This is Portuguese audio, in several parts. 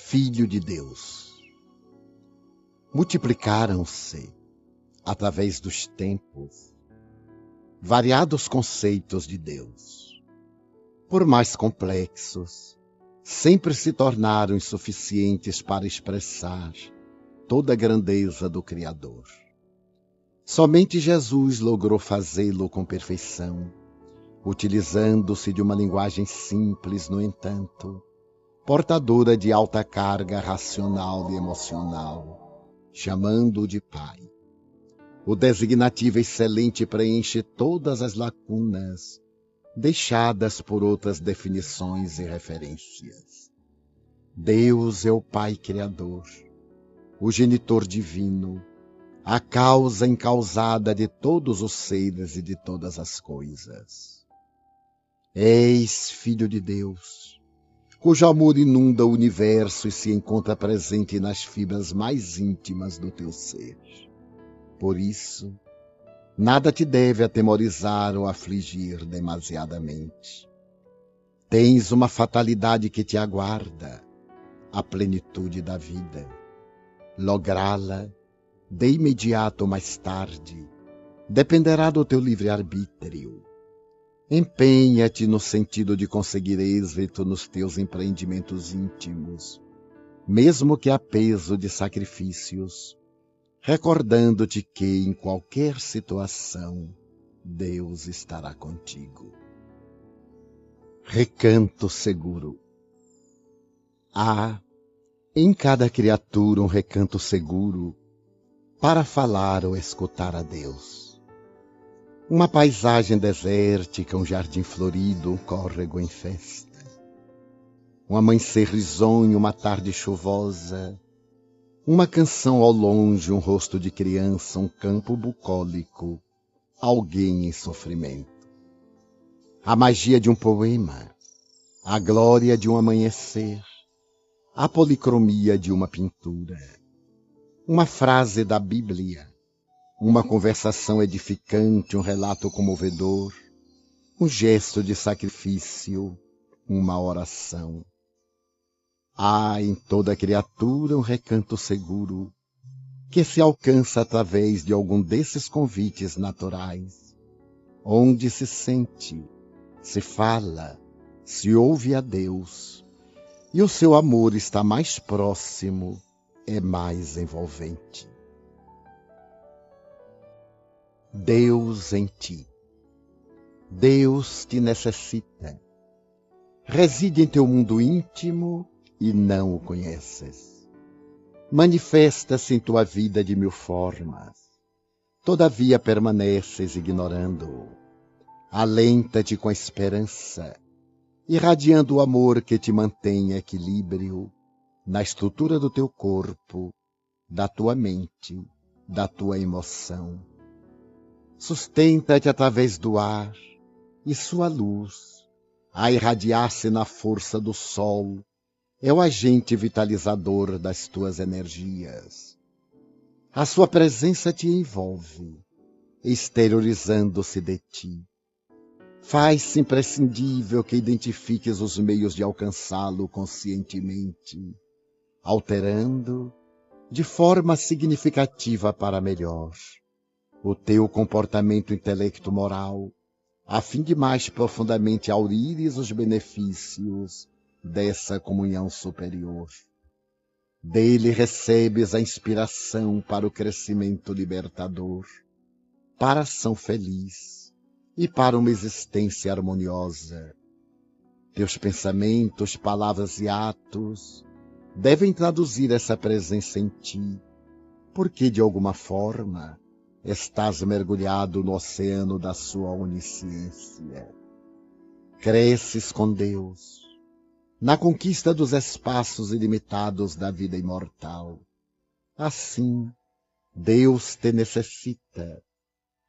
Filho de Deus. Multiplicaram-se, através dos tempos, variados conceitos de Deus. Por mais complexos, sempre se tornaram insuficientes para expressar toda a grandeza do Criador. Somente Jesus logrou fazê-lo com perfeição, utilizando-se de uma linguagem simples, no entanto, portadora de alta carga racional e emocional, chamando-o de Pai. O designativo excelente preenche todas as lacunas deixadas por outras definições e referências. Deus é o Pai Criador, o genitor divino, a causa incausada de todos os seres e de todas as coisas. És Filho de Deus, cujo amor inunda o universo e se encontra presente nas fibras mais íntimas do teu ser. Por isso, nada te deve atemorizar ou afligir demasiadamente. Tens uma fatalidade que te aguarda, a plenitude da vida. Lográ-la, de imediato ou mais tarde, dependerá do teu livre-arbítrio. Empenha-te no sentido de conseguir êxito nos teus empreendimentos íntimos, mesmo que a peso de sacrifícios, recordando-te que, em qualquer situação, Deus estará contigo. Recanto seguro. Há em cada criatura um recanto seguro para falar ou escutar a Deus. Uma paisagem desértica, um jardim florido, um córrego em festa. Um amanhecer risonho, uma tarde chuvosa. Uma canção ao longe, um rosto de criança, um campo bucólico, alguém em sofrimento. A magia de um poema, a glória de um amanhecer, a policromia de uma pintura. Uma frase da Bíblia, uma conversação edificante, um relato comovedor, um gesto de sacrifício, uma oração. Há em toda criatura um recanto seguro que se alcança através de algum desses convites naturais, onde se sente, se fala, se ouve a Deus, e o seu amor está mais próximo, é mais envolvente. Deus em ti. Deus te necessita. Reside em teu mundo íntimo e não o conheces. Manifesta-se em tua vida de mil formas. Todavia permaneces ignorando-o. Alenta-te com a esperança, irradiando o amor que te mantém em equilíbrio na estrutura do teu corpo, da tua mente, da tua emoção. Sustenta-te através do ar e sua luz, a irradiar-se na força do sol, é o agente vitalizador das tuas energias. A sua presença te envolve, exteriorizando-se de ti. Faz-se imprescindível que identifiques os meios de alcançá-lo conscientemente, alterando, de forma significativa para melhor, o teu comportamento intelecto-moral, a fim de mais profundamente aurires os benefícios dessa comunhão superior. Dele recebes a inspiração para o crescimento libertador, para a ação feliz e para uma existência harmoniosa. Teus pensamentos, palavras e atos devem traduzir essa presença em ti, porque de alguma forma estás mergulhado no oceano da sua onisciência. Cresces com Deus, na conquista dos espaços ilimitados da vida imortal. Assim, Deus te necessita,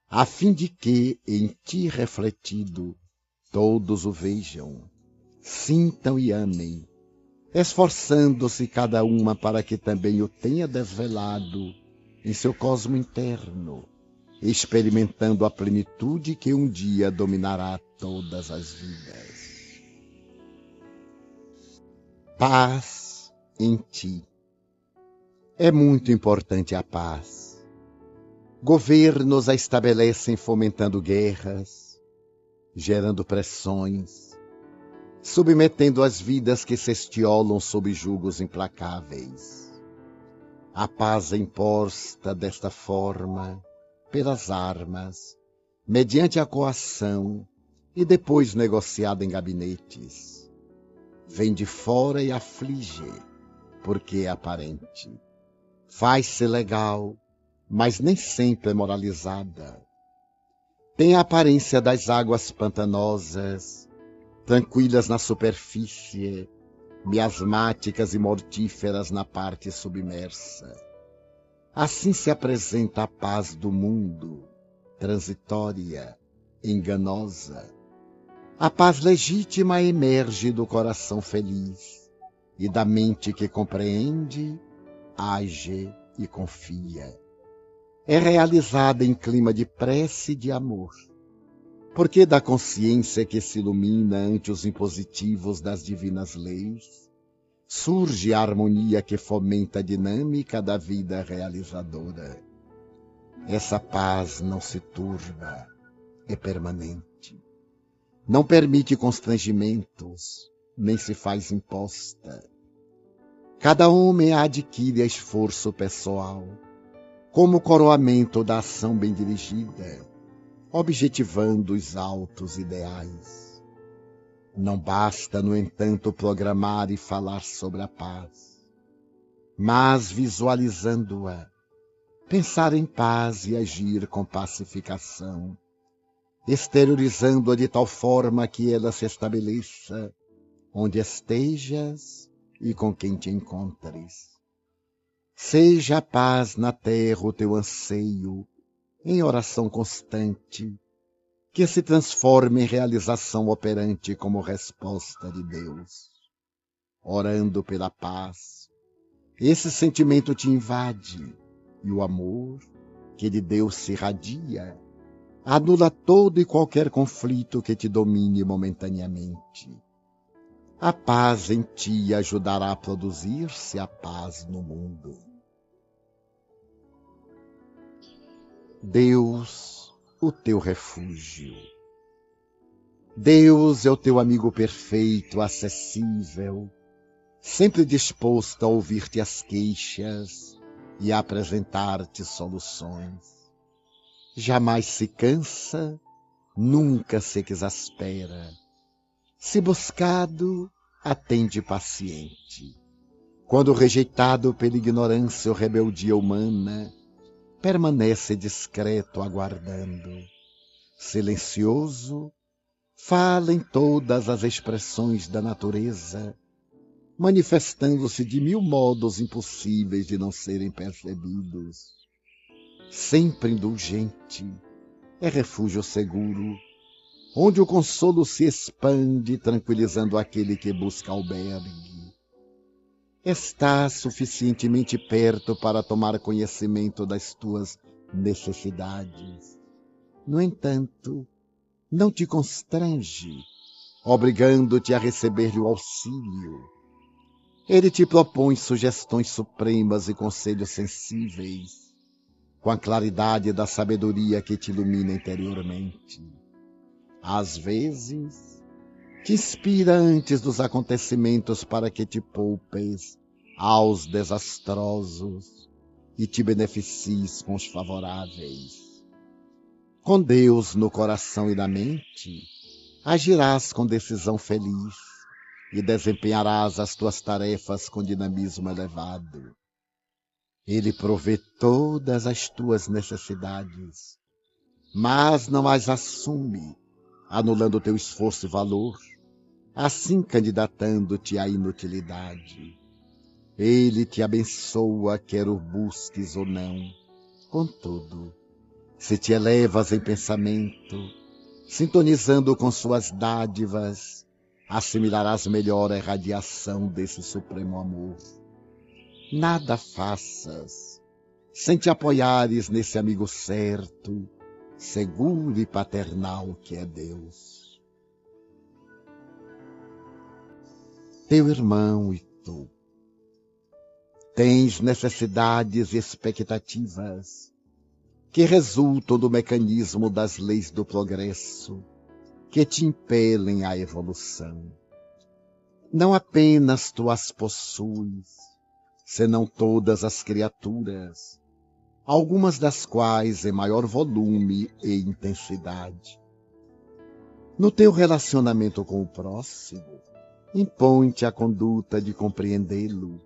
a fim de que, em ti refletido, todos o vejam, sintam e amem, esforçando-se cada uma para que também o tenha desvelado em seu cosmo interno, experimentando a plenitude que um dia dominará todas as vidas. Paz em ti. É muito importante a paz. Governos a estabelecem fomentando guerras, gerando pressões, submetendo as vidas que se estiolam sob julgos implacáveis. A paz é imposta desta forma, pelas armas, mediante a coação e depois negociada em gabinetes. Vem de fora e aflige, porque é aparente. Faz-se legal, mas nem sempre é moralizada. Tem a aparência das águas pantanosas, tranquilas na superfície, miasmáticas e mortíferas na parte submersa. Assim se apresenta a paz do mundo, transitória, enganosa. A paz legítima emerge do coração feliz e da mente que compreende, age e confia. É realizada em clima de prece e de amor, porque da consciência que se ilumina ante os impositivos das divinas leis, surge a harmonia que fomenta a dinâmica da vida realizadora. Essa paz não se turba, é permanente. Não permite constrangimentos, nem se faz imposta. Cada homem a adquire a esforço pessoal, como coroamento da ação bem dirigida, objetivando os altos ideais. Não basta, no entanto, programar e falar sobre a paz, mas, visualizando-a, pensar em paz e agir com pacificação, exteriorizando-a de tal forma que ela se estabeleça onde estejas e com quem te encontres. Seja a paz na terra o teu anseio, em oração constante, que se transforme em realização operante como resposta de Deus. Orando pela paz, esse sentimento te invade, e o amor, que de Deus se irradia, anula todo e qualquer conflito que te domine momentaneamente. A paz em ti ajudará a produzir-se a paz no mundo. Deus, o teu refúgio. Deus é o teu amigo perfeito, acessível, sempre disposto a ouvir-te as queixas e a apresentar-te soluções. Jamais se cansa, nunca se exaspera. Se buscado, atende paciente. Quando rejeitado pela ignorância ou rebeldia humana, permanece discreto aguardando. Silencioso, fala em todas as expressões da natureza, manifestando-se de mil modos impossíveis de não serem percebidos. Sempre indulgente, é refúgio seguro, onde o consolo se expande, tranquilizando aquele que busca albergue. Está suficientemente perto para tomar conhecimento das tuas necessidades. No entanto, não te constrange, obrigando-te a receber-lhe o auxílio. Ele te propõe sugestões supremas e conselhos sensíveis, com a claridade da sabedoria que te ilumina interiormente. Às vezes, te inspira antes dos acontecimentos para que te poupes aos desastrosos e te beneficies com os favoráveis. Com Deus no coração e na mente, agirás com decisão feliz e desempenharás as tuas tarefas com dinamismo elevado. Ele provê todas as tuas necessidades, mas não as assume, anulando teu esforço e valor, assim candidatando-te à inutilidade. Ele te abençoa, quer o busques ou não. Contudo, se te elevas em pensamento, sintonizando com suas dádivas, assimilarás melhor a irradiação desse supremo amor. Nada faças sem te apoiares nesse amigo certo, seguro e paternal que é Deus. Teu irmão e tu. Tens necessidades e expectativas que resultam do mecanismo das leis do progresso, que te impelem à evolução. Não apenas tu as possuis, senão todas as criaturas, algumas das quais em maior volume e intensidade. No teu relacionamento com o próximo, impõe-te a conduta de compreendê-lo,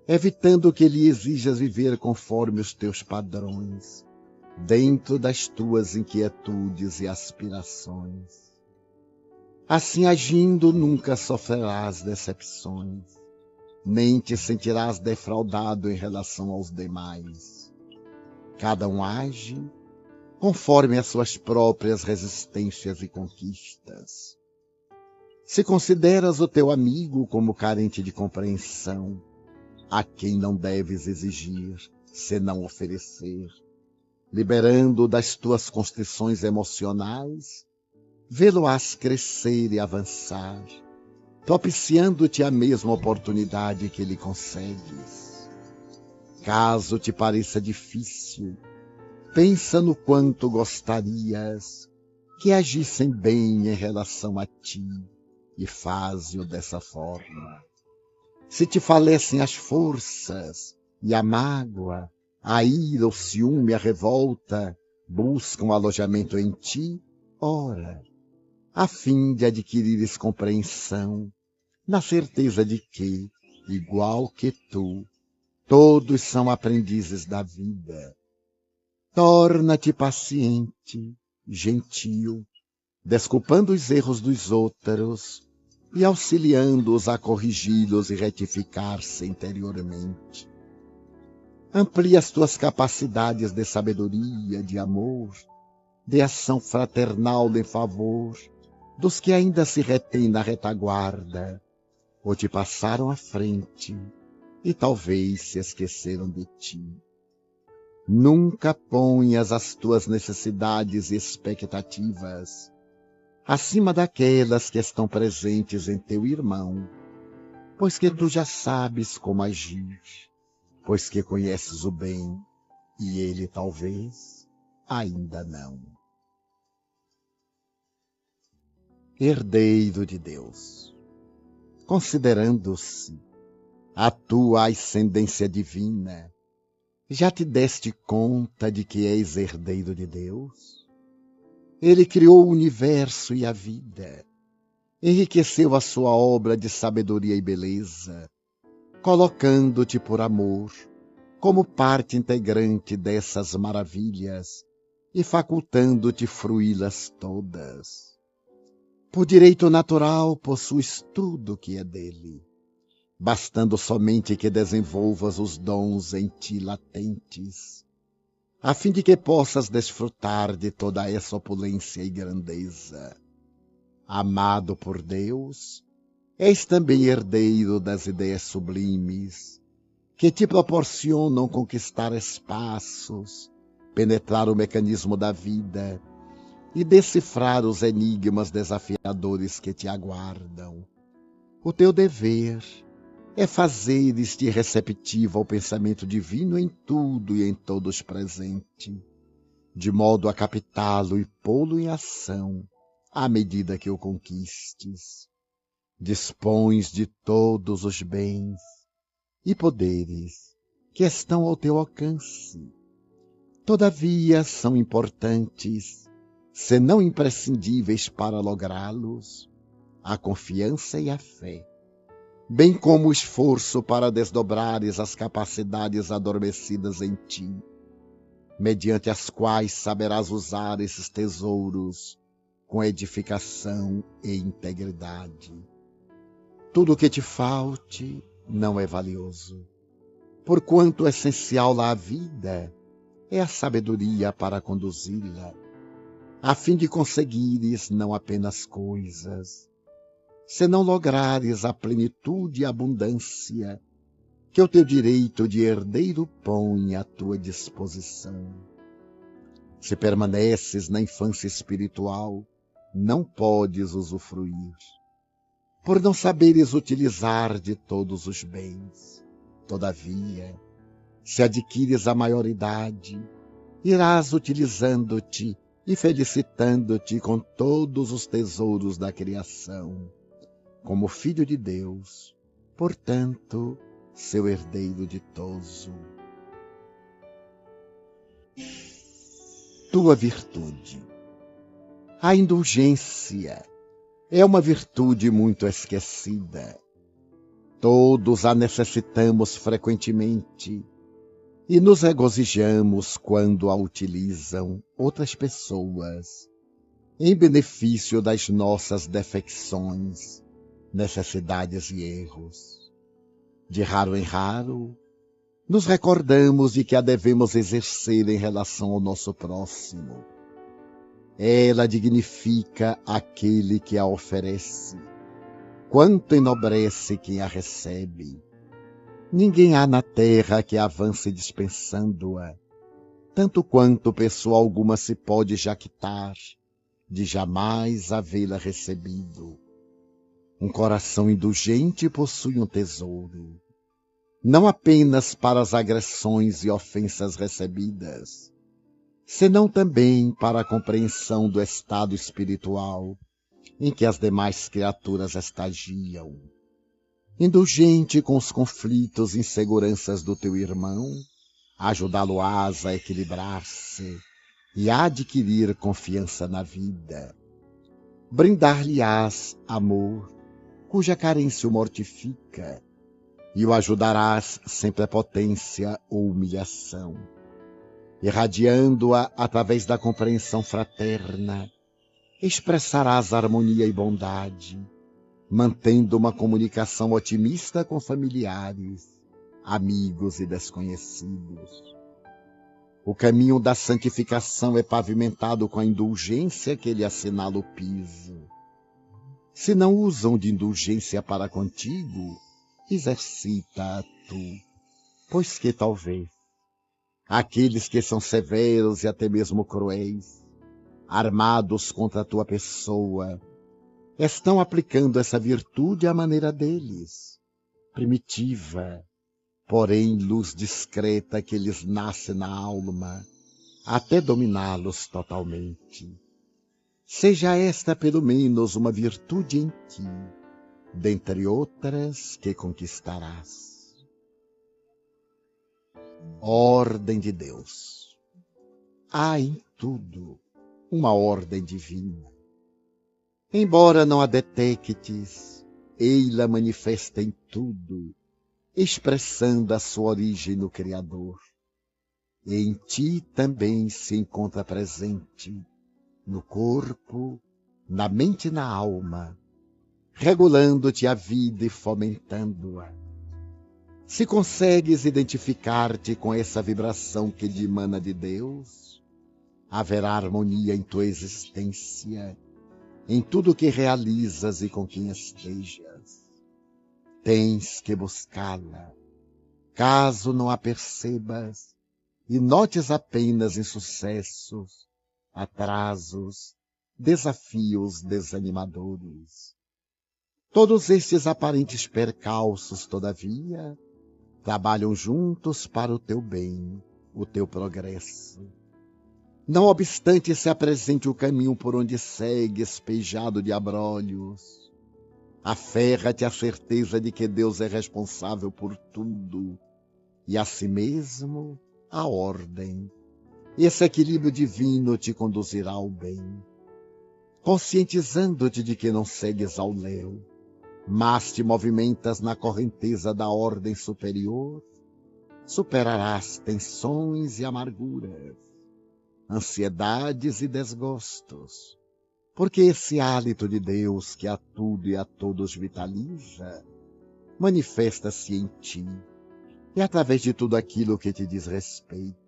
evitando que lhe exijas viver conforme os teus padrões, dentro das tuas inquietudes e aspirações. Assim agindo, nunca sofrerás decepções, nem te sentirás defraudado em relação aos demais. Cada um age conforme as suas próprias resistências e conquistas. Se consideras o teu amigo como carente de compreensão, a quem não deves exigir, senão oferecer, liberando das tuas constrições emocionais, vê-lo-ás crescer e avançar, propiciando-te a mesma oportunidade que lhe consegues. Caso te pareça difícil, pensa no quanto gostarias que agissem bem em relação a ti e faze-o dessa forma. Se te falecem as forças e a mágoa, a ira, o ciúme, a revolta buscam alojamento em ti, ora, a fim de adquirires compreensão, na certeza de que, igual que tu, todos são aprendizes da vida. Torna-te paciente, gentil, desculpando os erros dos outros e auxiliando-os a corrigi-los e retificar-se interiormente. Amplia as tuas capacidades de sabedoria, de amor, de ação fraternal em favor dos que ainda se retêm na retaguarda, ou te passaram à frente e talvez se esqueceram de ti. Nunca ponhas as tuas necessidades e expectativas acima daquelas que estão presentes em teu irmão, pois que tu já sabes como agir, pois que conheces o bem e ele talvez ainda não. Herdeiro de Deus, considerando-se a tua ascendência divina, já te deste conta de que és herdeiro de Deus? Ele criou o universo e a vida, enriqueceu a sua obra de sabedoria e beleza, colocando-te por amor como parte integrante dessas maravilhas e facultando-te fruí-las todas. Por direito natural possuis tudo que é dele, bastando somente que desenvolvas os dons em ti latentes, a fim de que possas desfrutar de toda essa opulência e grandeza. Amado por Deus, és também herdeiro das ideias sublimes, que te proporcionam conquistar espaços, penetrar o mecanismo da vida e decifrar os enigmas desafiadores que te aguardam. O teu dever é fazeres-te receptivo ao pensamento divino em tudo e em todos presente, de modo a captá-lo e pô-lo em ação, à medida que o conquistes. Dispões de todos os bens e poderes que estão ao teu alcance. Todavia são importantes, se não imprescindíveis para lográ-los, a confiança e a fé, bem como o esforço para desdobrares as capacidades adormecidas em ti, mediante as quais saberás usar esses tesouros com edificação e integridade. Tudo o que te falte não é valioso, porquanto o essencial à vida é a sabedoria para conduzi-la, a fim de conseguires não apenas coisas, se não lograres a plenitude e abundância que o teu direito de herdeiro põe à tua disposição. Se permaneces na infância espiritual, não podes usufruir, por não saberes utilizar de todos os bens, Todavia, se adquires a maioridade, irás utilizando-te e felicitando-te com todos os tesouros da criação, como filho de Deus, portanto, seu herdeiro ditoso. Tua virtude. A indulgência é uma virtude muito esquecida. Todos a necessitamos frequentemente e nos regozijamos quando a utilizam outras pessoas em benefício das nossas defecções, necessidades e erros. De raro em raro, nos recordamos de que a devemos exercer em relação ao nosso próximo. Ela dignifica aquele que a oferece, quanto enobrece quem a recebe. Ninguém há na terra que avance dispensando-a, tanto quanto pessoa alguma se pode jactar de jamais havê-la recebido. Um coração indulgente possui um tesouro, não apenas para as agressões e ofensas recebidas, senão também para a compreensão do estado espiritual em que as demais criaturas estagiam. Indulgente com os conflitos e inseguranças do teu irmão, ajudá-lo-ás a equilibrar-se e a adquirir confiança na vida. Brindar-lhe-ás amor, cuja carência o mortifica, e o ajudarás sem prepotência ou humilhação, irradiando-a através da compreensão fraterna. Expressarás harmonia e bondade, mantendo uma comunicação otimista com familiares, amigos e desconhecidos. O caminho da santificação é pavimentado com a indulgência que lhe assinala o piso. Se não usam de indulgência para contigo, exercita-a tu, pois que talvez aqueles que são severos e até mesmo cruéis, armados contra a tua pessoa, estão aplicando essa virtude à maneira deles, primitiva, porém luz discreta que lhes nasce na alma, até dominá-los totalmente. Seja esta pelo menos uma virtude em ti, dentre outras que conquistarás. Ordem de Deus. Há em tudo uma ordem divina. Embora não a detectes, ei-la manifesta em tudo, expressando a sua origem no Criador. E em ti também se encontra presente, no corpo, na mente e na alma, regulando-te a vida e fomentando-a. Se consegues identificar-te com essa vibração que dimana de Deus, haverá harmonia em tua existência, em tudo que realizas e com quem estejas. Tens que buscá-la. Caso não a percebas e notes apenas insucessos, atrasos, desafios desanimadores. Todos estes aparentes percalços, todavia, trabalham juntos para o teu bem, o teu progresso. Não obstante se apresente o caminho por onde segue espejado de abrolhos, aferra-te à certeza de que Deus é responsável por tudo, e a si mesmo a ordem. Esse equilíbrio divino te conduzirá ao bem, conscientizando-te de que não segues ao léu, mas te movimentas na correnteza da ordem superior, superarás tensões e amarguras, ansiedades e desgostos, porque esse hálito de Deus que a tudo e a todos vitaliza, manifesta-se em ti e através de tudo aquilo que te diz respeito.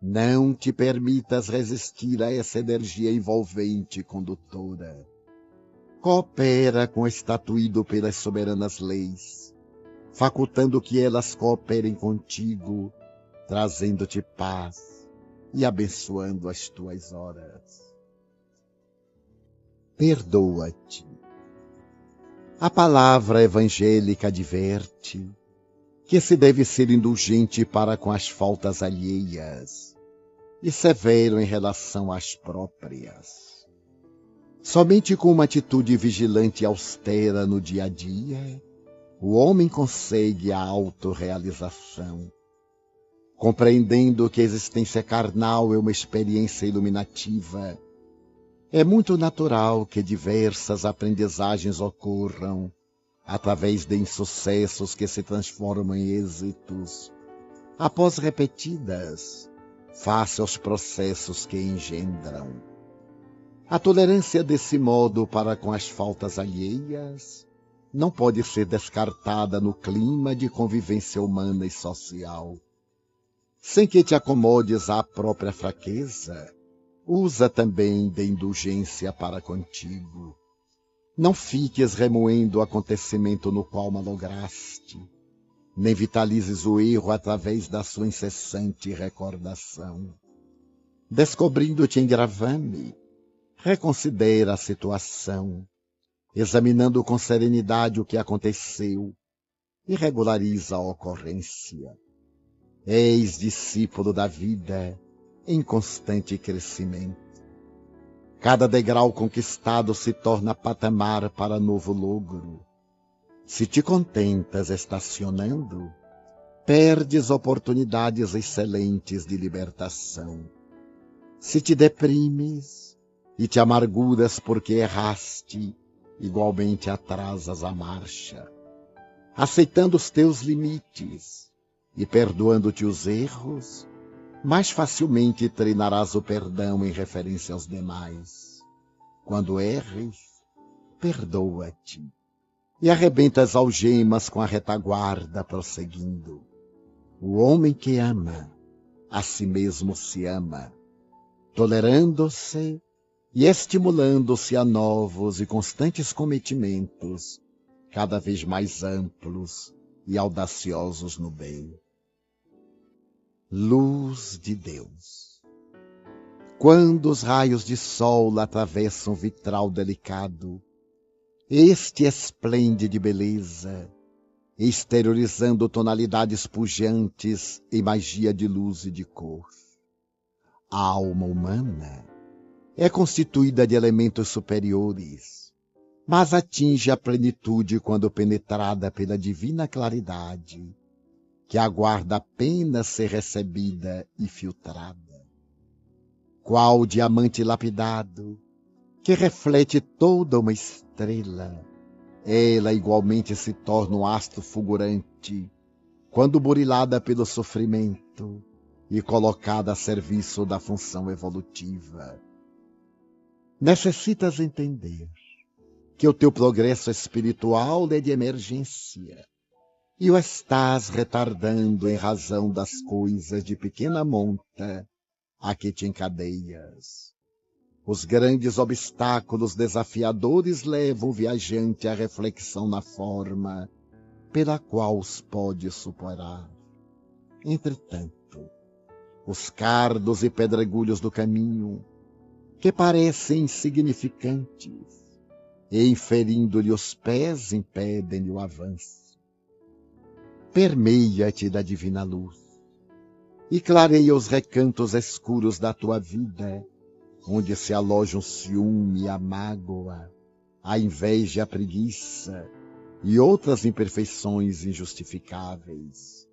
Não te permitas resistir a essa energia envolvente e condutora. Coopera com o estatuído pelas soberanas leis, facultando que elas cooperem contigo, trazendo-te paz e abençoando as tuas horas. Perdoa-te. A palavra evangélica adverte que se deve ser indulgente para com as faltas alheias e severo em relação às próprias. Somente com uma atitude vigilante e austera no dia a dia, o homem consegue a autorrealização, compreendendo que a existência carnal é uma experiência iluminativa. É muito natural que diversas aprendizagens ocorram através de insucessos que se transformam em êxitos, após repetidas, face aos processos que engendram. A tolerância desse modo para com as faltas alheias não pode ser descartada no clima de convivência humana e social. Sem que te acomodes à própria fraqueza, usa também de indulgência para contigo. Não fiques remoendo o acontecimento no qual malograste, nem vitalizes o erro através da sua incessante recordação. Descobrindo-te em gravame, reconsidera a situação, examinando com serenidade o que aconteceu e regulariza a ocorrência. És discípulo da vida em constante crescimento. Cada degrau conquistado se torna patamar para novo logro. Se te contentas estacionando, perdes oportunidades excelentes de libertação. Se te deprimes e te amarguras porque erraste, igualmente atrasas a marcha. Aceitando os teus limites e perdoando-te os erros, mais facilmente treinarás o perdão em referência aos demais. Quando erres, perdoa-te e arrebenta as algemas com a retaguarda prosseguindo. O homem que ama, a si mesmo se ama, tolerando-se e estimulando-se a novos e constantes cometimentos, cada vez mais amplos e audaciosos no bem. Luz de Deus. Quando os raios de sol atravessam o vitral delicado, este esplende de beleza, exteriorizando tonalidades pujantes em magia de luz e de cor. A alma humana é constituída de elementos superiores, mas atinge a plenitude quando penetrada pela divina claridade, que aguarda apenas ser recebida e filtrada. Qual diamante lapidado, que reflete toda uma estrela, ela igualmente se torna um astro fulgurante, quando burilada pelo sofrimento e colocada a serviço da função evolutiva. Necessitas entender que o teu progresso espiritual é de emergência, e o estás retardando em razão das coisas de pequena monta a que te encadeias. Os grandes obstáculos desafiadores levam o viajante à reflexão na forma pela qual os pode superar. Entretanto, os cardos e pedregulhos do caminho, que parecem insignificantes, e inferindo-lhe os pés, impedem-lhe o avanço. Permeia-te da divina luz e clareia os recantos escuros da tua vida, onde se alojam o ciúme, a mágoa, a inveja, a preguiça e outras imperfeições injustificáveis.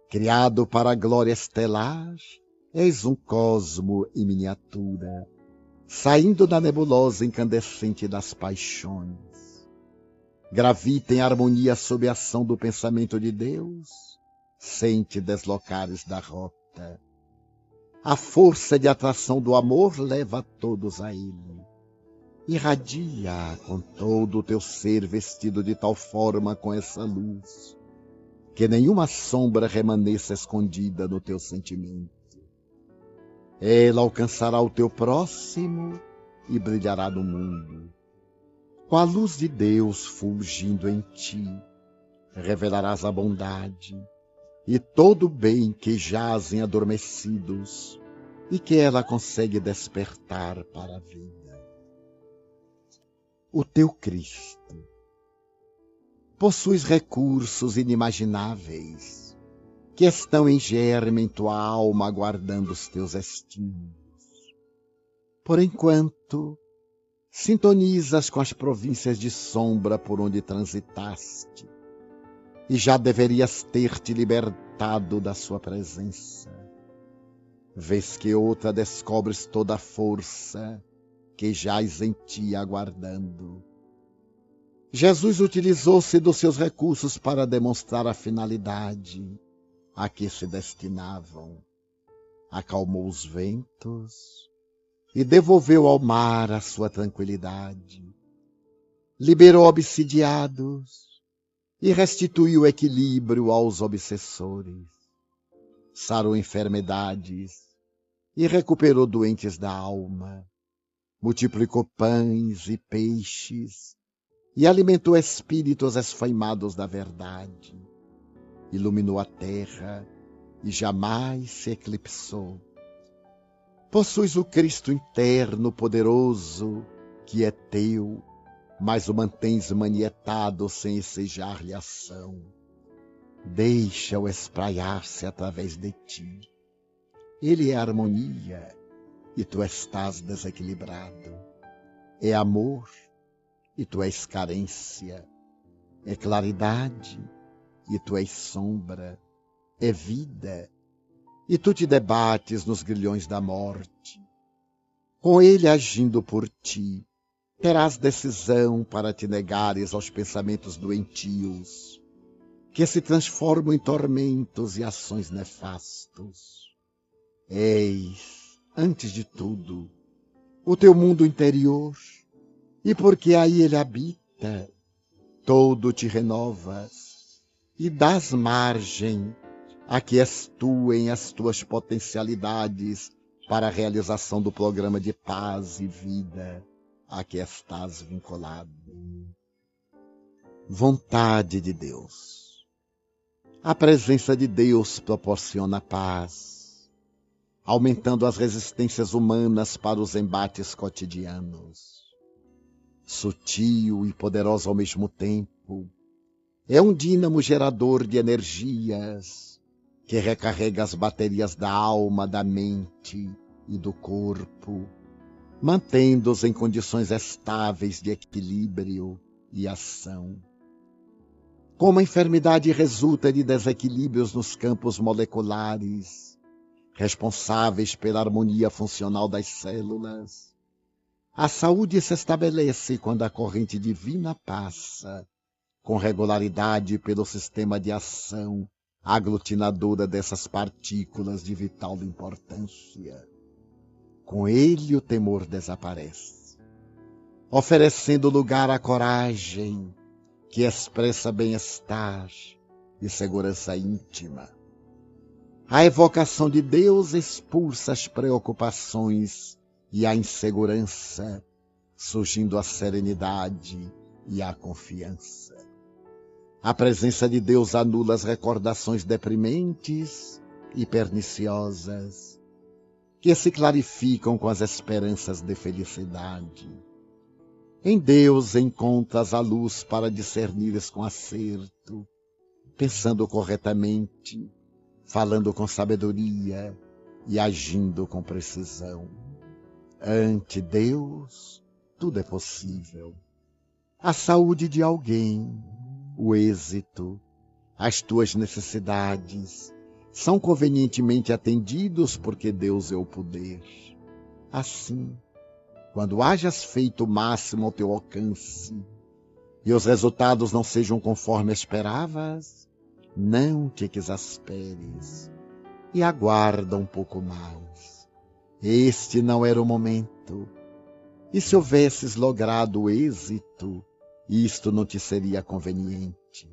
Criado para a glória estelar, és um cosmo em miniatura, saindo da nebulosa incandescente das paixões. Gravita em harmonia sob a ação do pensamento de Deus, sem te deslocares da rota. A força de atração do amor leva todos a ele. Irradia com todo o teu ser vestido de tal forma com essa luz, que nenhuma sombra remaneça escondida no teu sentimento. Ela alcançará o teu próximo e brilhará no mundo. Com a luz de Deus fulgindo em ti, revelarás a bondade e todo o bem que jazem adormecidos e que ela consegue despertar para a vida. O teu Cristo. Possuis recursos inimagináveis, que estão em germe em tua alma, aguardando os teus estímulos. Por enquanto, sintonizas com as províncias de sombra por onde transitaste, e já deverias ter te libertado da sua presença. Vez que outra descobres toda a força que jaz em ti aguardando. Jesus utilizou-se dos seus recursos para demonstrar a finalidade a que se destinavam. Acalmou os ventos e devolveu ao mar a sua tranquilidade. Liberou obsidiados e restituiu equilíbrio aos obsessores. Sarou enfermidades e recuperou doentes da alma. Multiplicou pães e peixes e alimentou espíritos esfaimados da verdade. Iluminou a terra e jamais se eclipsou. Possuis o Cristo interno poderoso, que é teu, mas o mantens manietado sem ensejar-lhe ação. Deixa-o espraiar-se através de ti. Ele é harmonia e tu estás desequilibrado. É amor e tu és carência. É claridade e tu és sombra. É vida e tu te debates nos grilhões da morte. Com ele agindo por ti, terás decisão para te negares aos pensamentos doentios, que se transformam em tormentos e ações nefastos. Eis, antes de tudo, o teu mundo interior, e porque aí ele habita, todo te renovas e dás margem a que és tu em as tuas potencialidades para a realização do programa de paz e vida a que estás vinculado. Vontade de Deus. A presença de Deus proporciona paz, aumentando as resistências humanas para os embates cotidianos. Sutil e poderosa ao mesmo tempo, é um dínamo gerador de energias que recarrega as baterias da alma, da mente e do corpo, mantendo-os em condições estáveis de equilíbrio e ação. Como a enfermidade resulta de desequilíbrios nos campos moleculares, responsáveis pela harmonia funcional das células, a saúde se estabelece quando a corrente divina passa, com regularidade pelo sistema de ação aglutinadora dessas partículas de vital importância. Com ele o temor desaparece, oferecendo lugar à coragem que expressa bem-estar e segurança íntima. A evocação de Deus expulsa as preocupações e a insegurança, surgindo a serenidade e a confiança. A presença de Deus anula as recordações deprimentes e perniciosas, que se clarificam com as esperanças de felicidade. Em Deus encontras a luz para discernires com acerto, pensando corretamente, falando com sabedoria e agindo com precisão. Ante Deus, tudo é possível. A saúde de alguém, o êxito, as tuas necessidades são convenientemente atendidos porque Deus é o poder. Assim, quando hajas feito o máximo ao teu alcance e os resultados não sejam conforme esperavas, não te exasperes e aguarda um pouco mais. Este não era o momento. E se houvesses logrado o êxito, isto não te seria conveniente.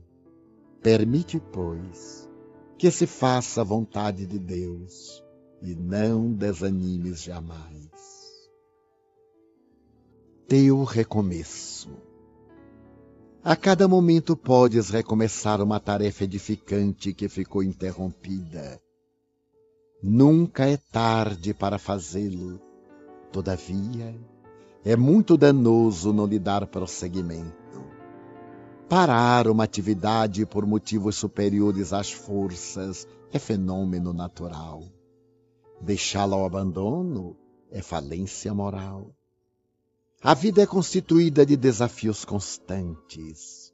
Permite, pois, que se faça a vontade de Deus e não desanimes jamais. Teu recomeço. A cada momento podes recomeçar uma tarefa edificante que ficou interrompida. Nunca é tarde para fazê-lo. Todavia, é muito danoso não lhe dar prosseguimento. Parar uma atividade por motivos superiores às forças é fenômeno natural. Deixá-la ao abandono é falência moral. A vida é constituída de desafios constantes.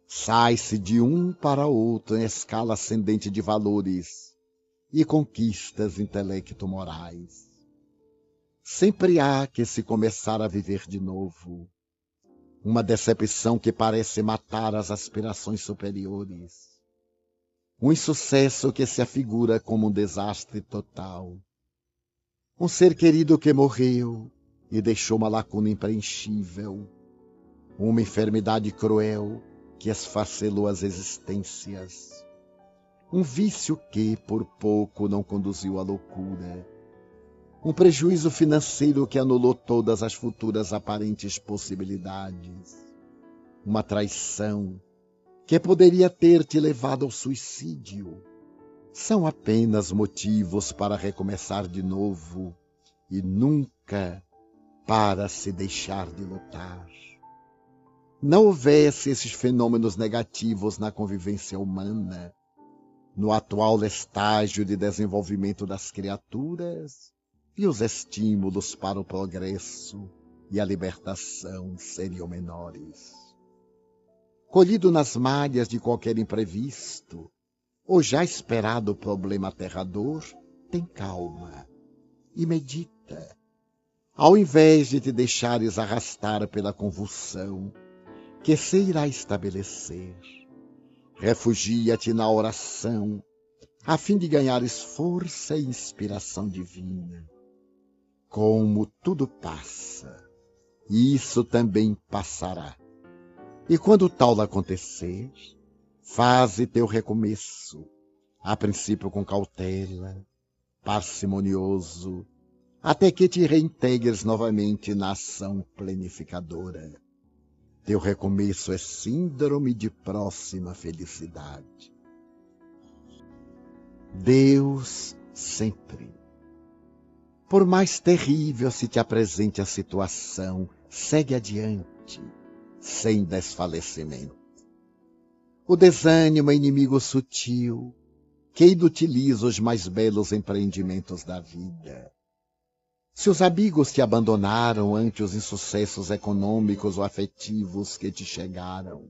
Sai-se de um para outro em escala ascendente de valores e conquistas intelecto-morais. Sempre há que se começar a viver de novo. Uma decepção que parece matar as aspirações superiores. Um insucesso que se afigura como um desastre total. Um ser querido que morreu e deixou uma lacuna impreenchível. Uma enfermidade cruel que esfacelou as existências. Um vício que, por pouco, não conduziu à loucura. Um prejuízo financeiro que anulou todas as futuras aparentes possibilidades. Uma traição que poderia ter te levado ao suicídio. São apenas motivos para recomeçar de novo e nunca para se deixar de lutar. Não houvesse esses fenômenos negativos na convivência humana, no atual estágio de desenvolvimento das criaturas, e os estímulos para o progresso e a libertação seriam menores. Colhido nas malhas de qualquer imprevisto, ou já esperado problema aterrador, tem calma e medita. Ao invés de te deixares arrastar pela convulsão que se irá estabelecer, refugia-te na oração, a fim de ganhares força e inspiração divina. Como tudo passa, isso também passará. E quando tal acontecer, faze teu recomeço, a princípio com cautela, parcimonioso, até que te reintegres novamente na ação planificadora. Teu recomeço é síndrome de próxima felicidade. Deus sempre. Por mais terrível se te apresente a situação, segue adiante, sem desfalecimento. O desânimo é inimigo sutil, que inutiliza os mais belos empreendimentos da vida. Se os amigos te abandonaram ante os insucessos econômicos ou afetivos que te chegaram,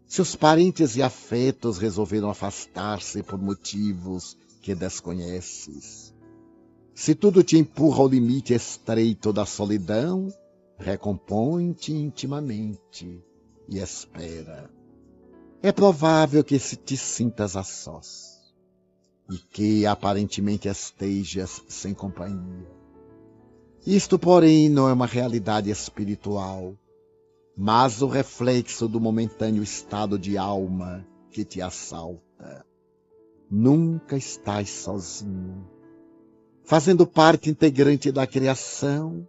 se os parentes e afetos resolveram afastar-se por motivos que desconheces, se tudo te empurra ao limite estreito da solidão, recompõe-te intimamente e espera. É provável que se te sintas a sós e que aparentemente estejas sem companhia. Isto, porém, não é uma realidade espiritual, mas o reflexo do momentâneo estado de alma que te assalta. Nunca estás sozinho. Fazendo parte integrante da criação,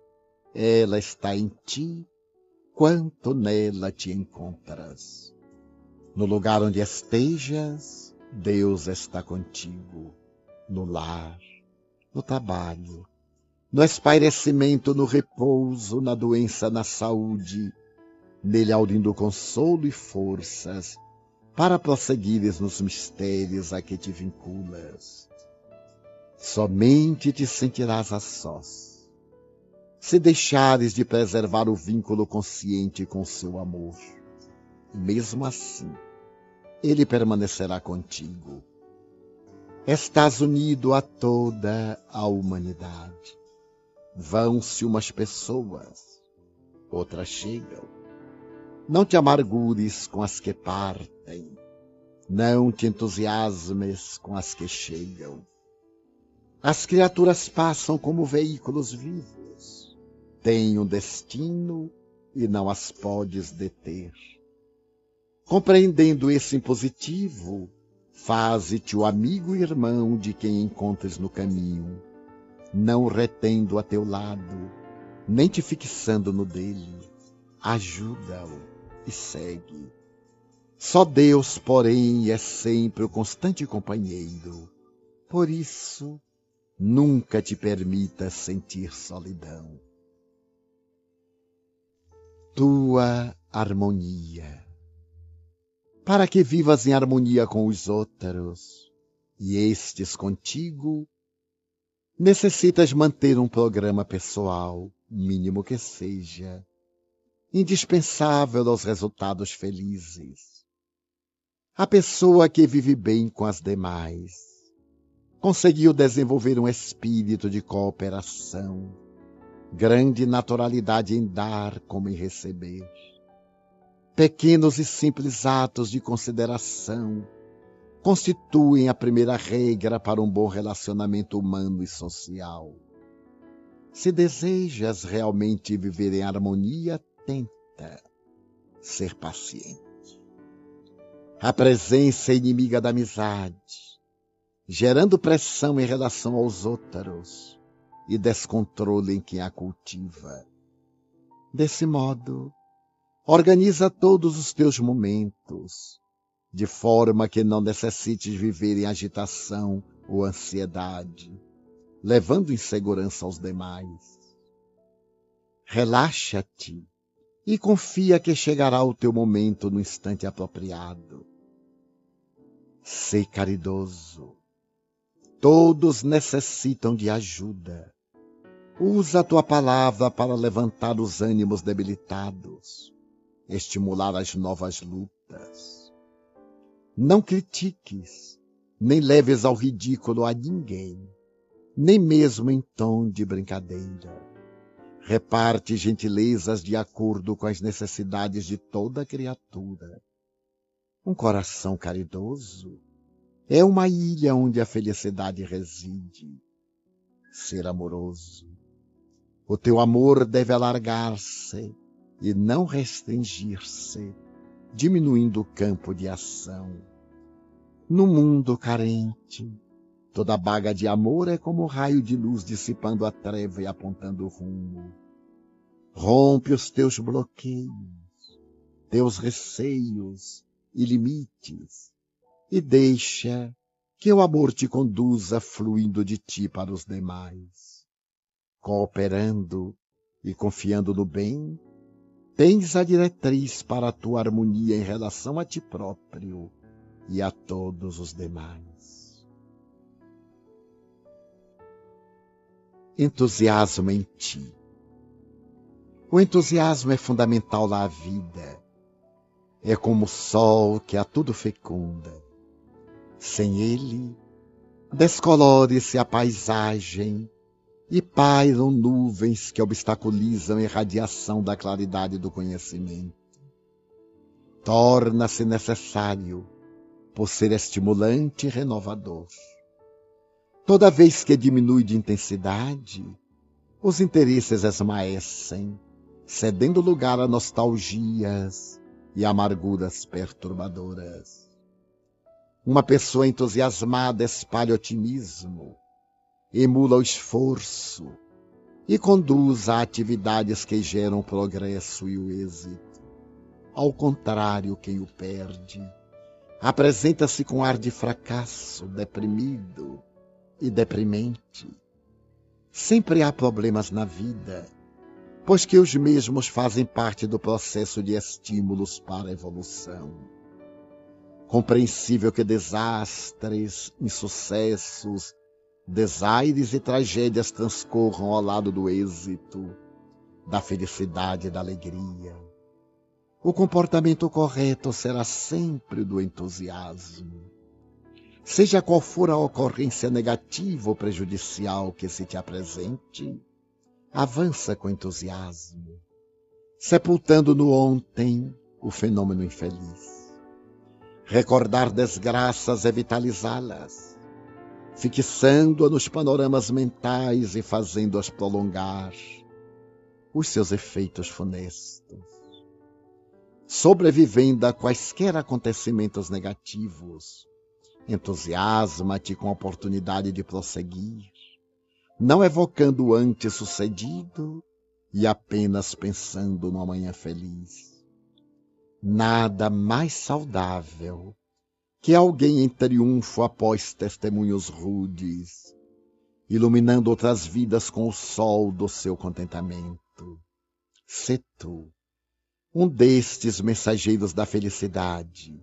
ela está em ti, quanto nela te encontras. No lugar onde estejas, Deus está contigo, no lar, no trabalho, no espairecimento, no repouso, na doença, na saúde, nele audindo consolo e forças para prosseguires nos mistérios a que te vinculas. Somente te sentirás a sós, se deixares de preservar o vínculo consciente com seu amor. Mesmo assim, ele permanecerá contigo. Estás unido a toda a humanidade. Vão-se umas pessoas, outras chegam. Não te amargures com as que partem, não te entusiasmes com as que chegam. As criaturas passam como veículos vivos, têm um destino e não as podes deter. Compreendendo esse impositivo, faze-te o amigo e irmão de quem encontres no caminho, não retendo a teu lado, nem te fixando no dele. Ajuda-o e segue. Só Deus, porém, é sempre o constante companheiro. Por isso, nunca te permitas sentir solidão. Tua harmonia. para que vivas em harmonia com os outros, e estes contigo, necessitas manter um programa pessoal, mínimo que seja, indispensável aos resultados felizes. A pessoa que vive bem com as demais conseguiu desenvolver um espírito de cooperação, grande naturalidade em dar como em receber. Pequenos e simples atos de consideração constituem a primeira regra para um bom relacionamento humano e social. Se desejas realmente viver em harmonia, tenta ser paciente. A presença é inimiga da amizade, gerando pressão em relação aos outros e descontrole em quem a cultiva. Desse modo, organiza todos os teus momentos, de forma que não necessites viver em agitação ou ansiedade, levando insegurança aos demais. Relaxa-te e confia que chegará o teu momento no instante apropriado. Sê caridoso. Todos necessitam de ajuda. Usa a tua palavra para levantar os ânimos debilitados, estimular as novas lutas. Não critiques, nem leves ao ridículo a ninguém, nem mesmo em tom de brincadeira. Reparte gentilezas de acordo com as necessidades de toda criatura. Um coração caridoso é uma ilha onde a felicidade reside. Ser amoroso. O teu amor deve alargar-se e não restringir-se, diminuindo o campo de ação. No mundo carente, toda baga de amor é como um raio de luz dissipando a treva e apontando o rumo. Rompe os teus bloqueios, teus receios e limites, e deixa que o amor te conduza fluindo de ti para os demais. Cooperando e confiando no bem, tens a diretriz para a tua harmonia em relação a ti próprio e a todos os demais. Entusiasmo em ti. O entusiasmo é fundamental na vida. É como o sol que a tudo fecunda. Sem ele, descolore-se a paisagem e pairam nuvens que obstaculizam a irradiação da claridade do conhecimento. Torna-se necessário, por ser estimulante e renovador. Toda vez que diminui de intensidade, os interesses esmaecem, cedendo lugar a nostalgias e amarguras perturbadoras. Uma pessoa entusiasmada espalha otimismo, emula o esforço e conduz a atividades que geram o progresso e o êxito. Ao contrário, quem o perde apresenta-se com ar de fracasso, deprimido e deprimente. Sempre há problemas na vida, pois que os mesmos fazem parte do processo de estímulos para a evolução. Compreensível que desastres, insucessos, desaires e tragédias transcorram ao lado do êxito, da felicidade e da alegria. O comportamento correto será sempre o do entusiasmo. Seja qual for a ocorrência negativa ou prejudicial que se te apresente, avança com entusiasmo, sepultando no ontem o fenômeno infeliz. Recordar desgraças é vitalizá-las, fixando-a nos panoramas mentais e fazendo-as prolongar os seus efeitos funestos. Sobrevivendo a quaisquer acontecimentos negativos, entusiasma-te com a oportunidade de prosseguir, não evocando o antes sucedido e apenas pensando no amanhã feliz. Nada mais saudável que alguém em triunfo após testemunhos rudes, iluminando outras vidas com o sol do seu contentamento. Sê tu um destes mensageiros da felicidade,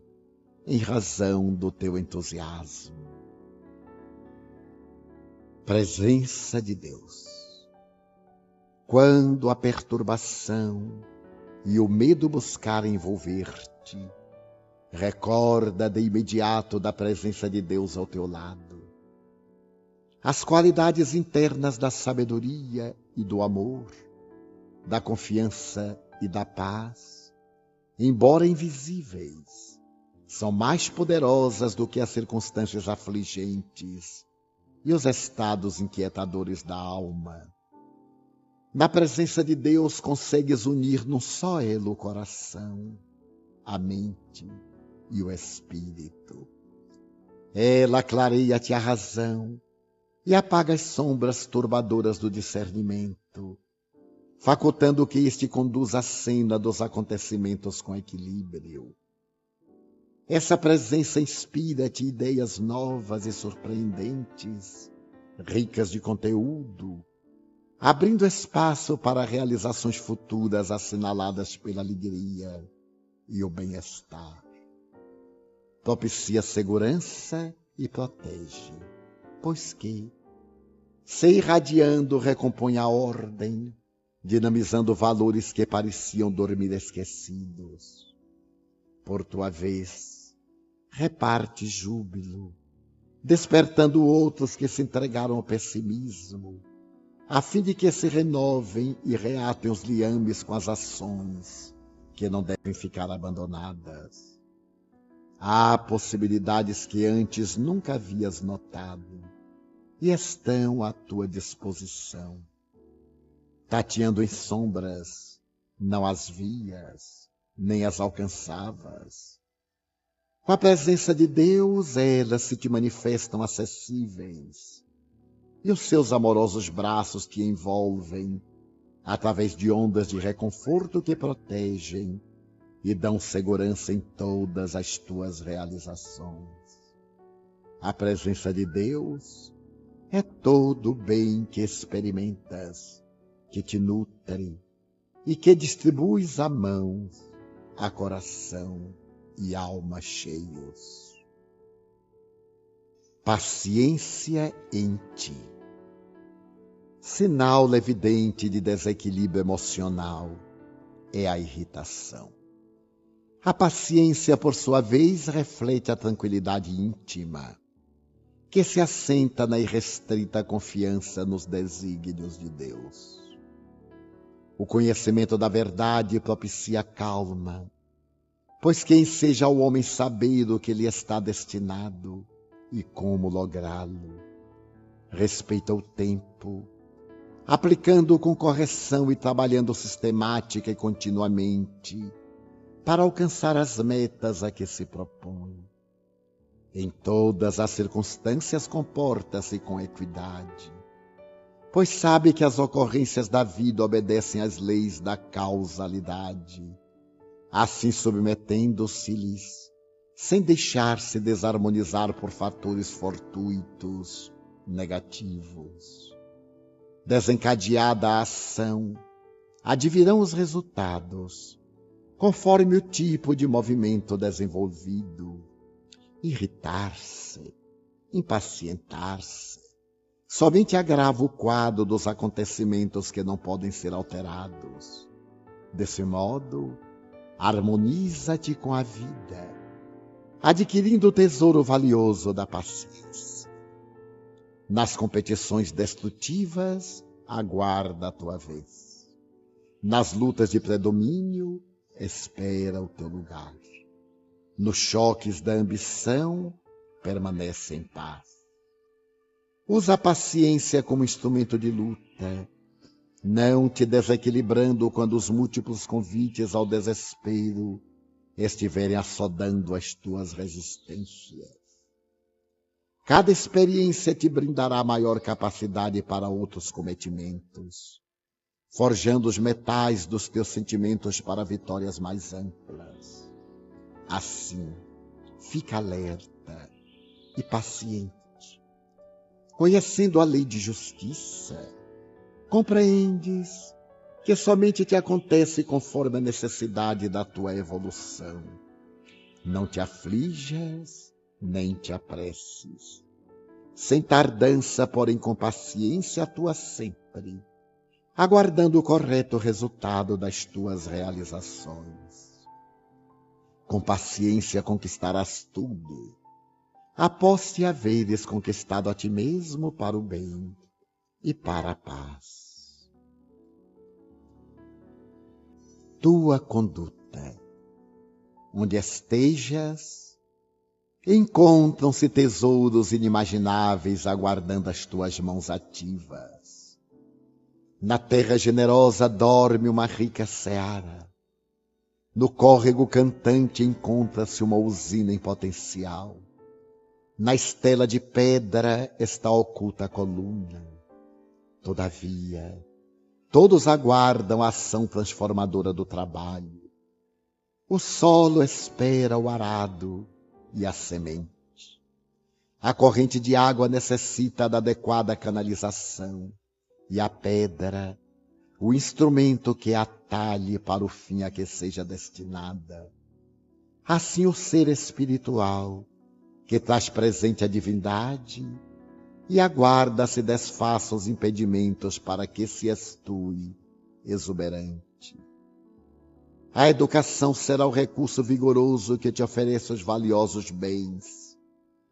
em razão do teu entusiasmo. Presença de Deus. Quando a perturbação e o medo buscarem envolver-te, recorda de imediato da presença de Deus ao teu lado. As qualidades internas da sabedoria e do amor, da confiança e da paz, embora invisíveis, são mais poderosas do que as circunstâncias afligentes e os estados inquietadores da alma. Na presença de Deus consegues unir num só elo o coração, a mente e o espírito. Ela clareia-te a razão e apaga as sombras turbadoras do discernimento, facultando que este conduza a cena dos acontecimentos com equilíbrio. Essa presença inspira-te ideias novas e surpreendentes, ricas de conteúdo, abrindo espaço para realizações futuras assinaladas pela alegria e o bem-estar. Propicia segurança e protege, pois que, se irradiando, recompõe a ordem, dinamizando valores que pareciam dormir esquecidos. Por tua vez, reparte júbilo, despertando outros que se entregaram ao pessimismo, a fim de que se renovem e reatem os liames com as ações que não devem ficar abandonadas. Há possibilidades que antes nunca havias notado e estão à tua disposição. Tateando em sombras, não as vias, nem as alcançavas. Com a presença de Deus, elas se te manifestam acessíveis, e os seus amorosos braços te envolvem, através de ondas de reconforto que protegem e dão segurança em todas as tuas realizações. A presença de Deus é todo o bem que experimentas, que te nutre e que distribuis a mãos, a coração e alma cheios. Paciência em ti. Sinal evidente de desequilíbrio emocional é a irritação. A paciência, por sua vez, reflete a tranquilidade íntima, que se assenta na irrestrita confiança nos desígnios de Deus. O conhecimento da verdade propicia calma, pois quem seja o homem saber o que lhe está destinado e como lográ-lo. Respeita o tempo, aplicando-o com correção e trabalhando sistemática e continuamente para alcançar as metas a que se propõe. Em todas as circunstâncias comporta-se com equidade, pois sabe que as ocorrências da vida obedecem às leis da causalidade, assim submetendo-se-lhes, sem deixar-se desarmonizar por fatores fortuitos, negativos. Desencadeada a ação, advirão os resultados, conforme o tipo de movimento desenvolvido. Irritar-se, impacientar-se, somente agrava o quadro dos acontecimentos que não podem ser alterados. Desse modo, harmoniza-te com a vida, adquirindo o tesouro valioso da paciência. Nas competições destrutivas, aguarda a tua vez. Nas lutas de predomínio, espera o teu lugar. Nos choques da ambição, permanece em paz. Usa a paciência como instrumento de luta, não te desequilibrando quando os múltiplos convites ao desespero estiverem assodando as tuas resistências. Cada experiência te brindará maior capacidade para outros cometimentos, forjando os metais dos teus sentimentos para vitórias mais amplas. Assim, fica alerta e paciente. Conhecendo a lei de justiça, compreendes que somente te acontece conforme a necessidade da tua evolução, Não te aflijas, nem te apresses. Sem tardança, porém com paciência, atua sempre, aguardando o correto resultado das tuas realizações. Com paciência conquistarás tudo, após te haveres conquistado a ti mesmo para o bem e para a paz. Tua conduta, onde estejas, encontram-se tesouros inimagináveis aguardando as tuas mãos ativas. Na terra generosa dorme uma rica seara. No córrego cantante encontra-se uma usina em potencial. Na estela de pedra está oculta a coluna. Todavia, todos aguardam a ação transformadora do trabalho. O solo espera o arado e a semente. A corrente de água necessita da adequada canalização, e a pedra, o instrumento que atalhe para o fim a que seja destinada. Assim o ser espiritual, que traz presente a divindade e aguarda se desfaça os impedimentos para que se estue exuberante. A educação será o recurso vigoroso que te ofereça os valiosos bens,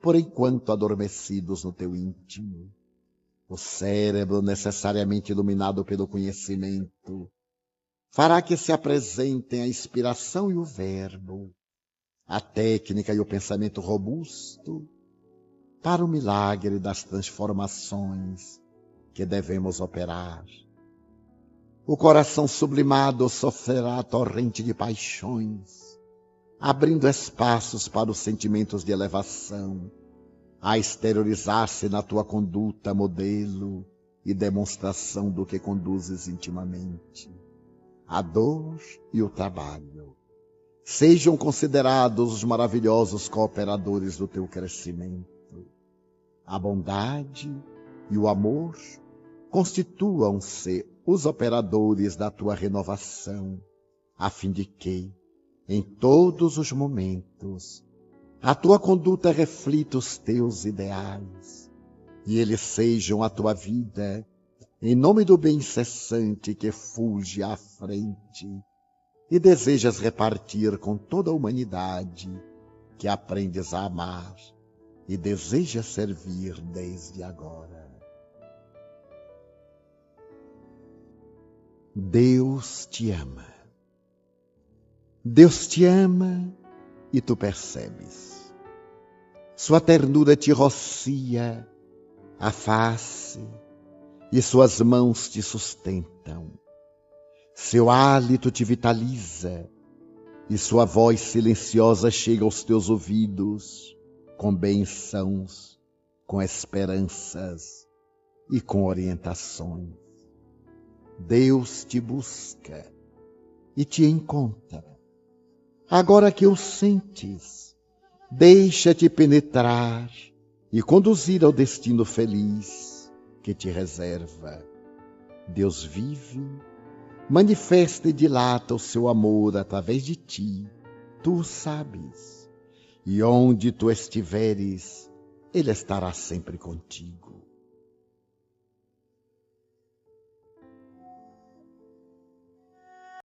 por enquanto adormecidos no teu íntimo. O cérebro, necessariamente iluminado pelo conhecimento, fará que se apresentem a inspiração e o verbo, a técnica e o pensamento robusto, para o milagre das transformações que devemos operar. O coração sublimado sofrerá a torrente de paixões, abrindo espaços para os sentimentos de elevação, a exteriorizar-se na tua conduta, modelo e demonstração do que conduzes intimamente. A dor e o trabalho sejam considerados os maravilhosos cooperadores do teu crescimento. A bondade e o amor constituam-se os operadores da tua renovação, a fim de que, em todos os momentos, a tua conduta reflita os teus ideais, e eles sejam a tua vida, em nome do bem incessante que fulge à frente e desejas repartir com toda a humanidade que aprendes a amar e desejas servir desde agora. Deus te ama. Deus te ama e tu percebes. Sua ternura te rocia a face e suas mãos te sustentam. Seu hálito te vitaliza e sua voz silenciosa chega aos teus ouvidos com bênçãos, com esperanças e com orientações. Deus te busca e te encontra. Agora que o sentes, deixa-te penetrar e conduzir ao destino feliz que te reserva. Deus vive, manifesta e dilata o seu amor através de ti, tu o sabes. E onde tu estiveres, Ele estará sempre contigo.